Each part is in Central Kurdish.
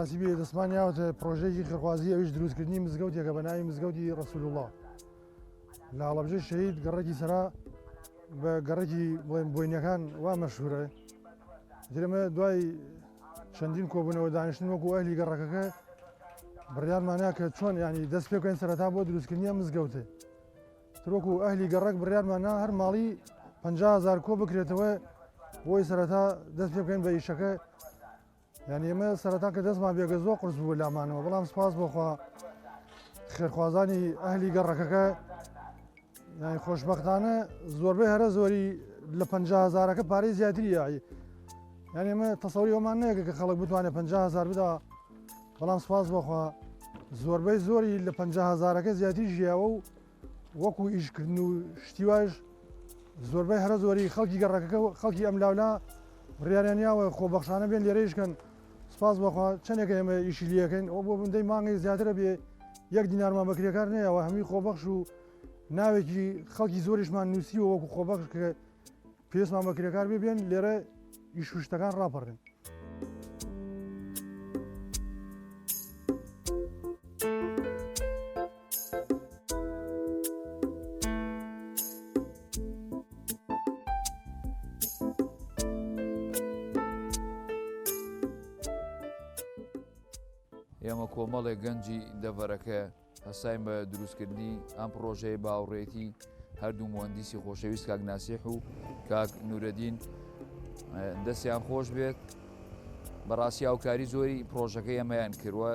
باسی بێ دەسمانیاوەتە پرۆژەیەکی خێرخوازی ئەویش دروستکردنی مزگەوتێکە بە ناوی مزگەوتی ڕەسوول الله لە هەڵەبجەی شەهید گەڕێکی سەرا بە گەڕێکی بڵێن بۆینەکان وا مەشهورە. ئەمە دوای چەندین کۆبوونەوە دانیشتن وەکو ئەهلی گەڕەکەکە بڕیارمانە کە چۆن ینی دەست پێ بکەین سەرەتا بۆ دروستکردنی ئەم مزگەوتە. وەکو ئەهلی گەڕەک بڕیارمانە هەر ماڵی 50,000 کۆ بکرێتەوە بۆی سەرەتا دەست پێ بکەین بە ئیشەکە. یعنی ئێمە سەرەتا کە دەستمان بێگە زۆر قرس بوو لامانەوە، بەڵام سپاس بۆخوا خێرخوازانی ئەهلی گەڕەکەکە یانی خۆشبەختانە زۆربەی هەرە زۆری لە 50,000ەکە پارەی زیاتری یایی. یعنی ئێمە تەسەوری ئەومان نەیەکە کە خەڵک بتوانێت 50,000 بدا، بەڵام سپاس بۆخوا زۆربەی زۆری لە 50,000ەکە زیاتری ژیاوە و وەکو ئیشکردن و شتیواش زۆربەی هەرە زۆری خەڵکی گەڕەکەکە خەڵکی ئەم لاولا بڕیاریانیاوە خۆبەخشانە بێن لێرەیشکەن. سپاس بۆخوا چەندێکە ئێمە ئیشی لەکەین ئەو بۆ بندەی مانگی زیاترە بێ یەک دینارمان بەکرێکار نەیەوە هەمووی خۆبەخش و ناوێکی خەڵکی زۆریشمان نووسیوە وەکو خۆبەخش کە پێویستمان بەکرێکار بێن لێرە ئیش و شتەکان ڕاپەڕێن. ئێمە کۆمەڵێک گەنجی دەڤەرەکە هەستاین بە دروستکردنی ئەم پرۆژەی باوڕێتی هەردوو مهندسی خۆشەویست کاک ناسیح و کاک نورەدین دەستیان خۆش بێت. بەڕاستی هاوکاری زۆری پرۆژەکەی ئێمەیان کردووە.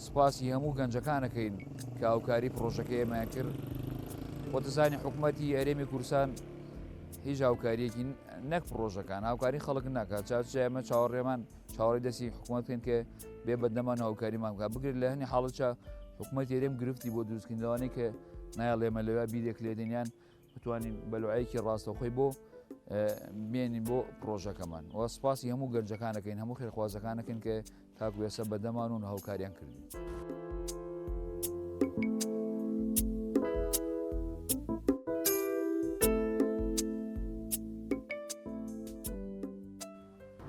سپاسی هەموو گەنجەکانەکەین کە هاوکاری پرۆژەکەی ئێمەیان کرد. خۆتەزانی حکوومەتی هەرێمی کوردستان هیچ هاوکاریەکی نەک پرۆژەکان هاوکاری خەڵک ناکات. ئێمە چاوەڕێمان چاوەڕێی دەستی حکوومەتکەین کە بێ بەدەمان هاوکاریمان بکات. بگرێت لە هەنی حاڵەتە حکوومەتی هەرێم گرفتی بۆ دروستکردنەوەی کە نایڵ ئێمە لەوێ بیرێک لێدەنیان بتوانین بەلوعەیەکی ڕاستەخۆی بۆ بێنین بۆ پرۆژەکەمان. وە سپاسی هەموو گەنجەکانەکەین هەموو خێرخوازەکانەکەن کە تاکو ێستا بەدەمان و هاوکاریان کردین.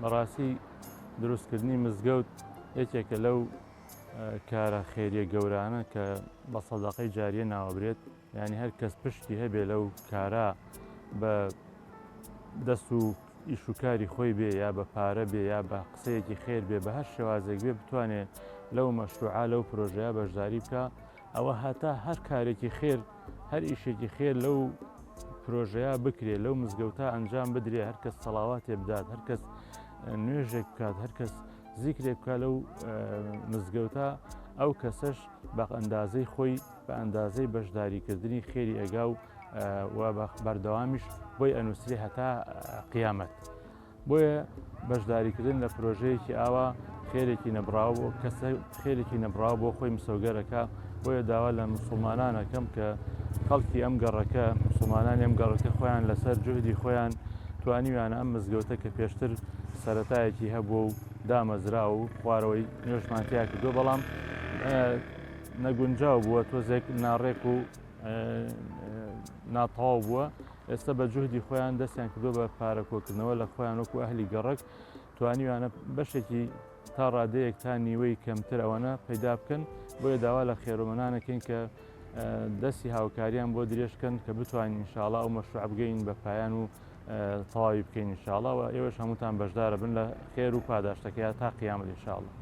بەڕاستی دروستکردنی مزگەوت یەکێکە لەو کارە خێریە گەورانە کە بە سەدەقەی جاریە ناوەبرێت. یعنی هەر کەس پشتی هەبێ لەو کارە بە دەست و ئیشوکاری خۆی بێ یا بە پارە بێ یا بە قسەیەکی خێر بێ بە هەر شێوازێک بێ بتوانێت لەو مەشروعە لەو پرۆژەیە بەشداری بکە. ئەوە هەتا هەر کارێکی خێر هەر ئیشێکی خێر لەو پرۆژەیە بکرێت لەو مزگەوتە ئەنجام بدرێ. هەر کەس سەڵاواتێ بدات، هەر کەس نوێژێک بکات، هەر کەس زیکرێک بکات لەو مزگەوتە ئەو کەسەش بە ئەندازەی خۆی بە ئەندازەی بەشداریکردنی خێری ئەگا و بەردەوامیش بۆی ئەنووسری هەتا قیامەت. بۆیە بەشداریکردن لە پرۆژەیەکی ئاوا خێرێکی نەبراو بۆ کەسە خێرێکی نەبراو بۆ خۆی مسەوگەرەکە. بۆیە داوا لە موسڵمانانەکەم کە خەڵکی ئەم گەڕەکە مسڵمانانی ئەم گەڕەکە خۆیان لەسەر جوهدی خۆیان توانیویانە ئەم مزگەوتە کە پێشتر سەرەتایەکی هەبووە و دامەزرا و خوارەوەی نوێژمانتیا کردو، بەڵام نەگونجاو بووە تۆزێک ناڕێک و ناتەواو بووە. ئێستا بە جوهدی خۆیان دەستیان کردو بە پارەکۆکردنەوە لە خۆیان وەکو ئەهلی گەڕەک توانیویانە بەشێکی تا ڕادەیەک تا نیوەی کەمتر ئەوەنە پەیدا بکەن. بۆیە داوا لە خێرۆمەنانەکەین کە دەستی هاوکاریان بۆ درێژکەن کە بتوانین ئینشاڵڵا ئەو مەشروع بگەین بە پایان و تەواوی بکەین ئینشاڵڵا و ئێوەش هەمووتان بەشدارە بن لە خێر و پاداشتەکەی تا قیامەت ئینشاڵڵا.